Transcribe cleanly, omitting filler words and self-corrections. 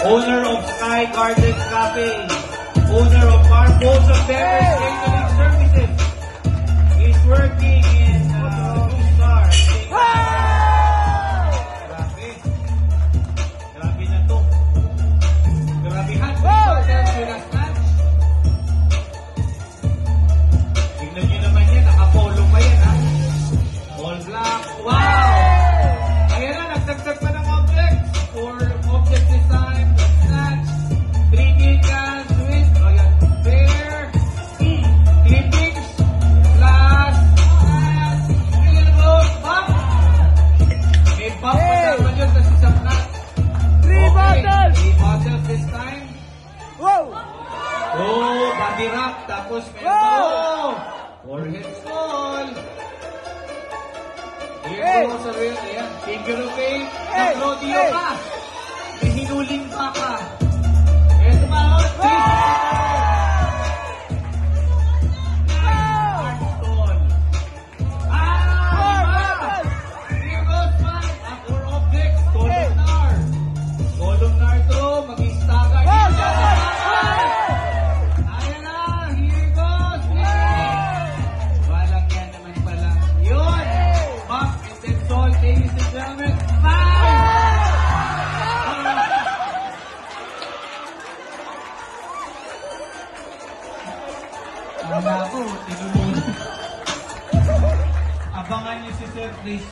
owner of Sky Garden Cafe, owner of Marcos of Beverage Catering Services. He's working in Blue Star. Grabe na to. Grabehan. Last match. Tignan nyo naman yan. Nakapolo pa yan, ha? All black. Wow! Ayan na, nagdagdag pa ng objects. 4 objects this time. Snatch. 3D can, twist. Ayan. Bear. Clippings. Glass. Ayan na go. Bump. May bump pa naman yun kasi sa flat. 3 bottles! 3 bottles this time. Wow! Oh, body rock. Tapos meron. Forehead skull. Here goes sa real. Ayan. Figure of 8. Nakrodio ka. May hinuling pa ka. Ito ba? Heartstone. Here goes 5. 4 objects. Columnar. Columnar to. Mag-istaga. Ayan na. Here goes. Walang yan naman pala. Yun. Buck and then Sol. Ladies and gentlemen. 5. Wala ko. Tinulungan. Abangan niyo si Sir Chris.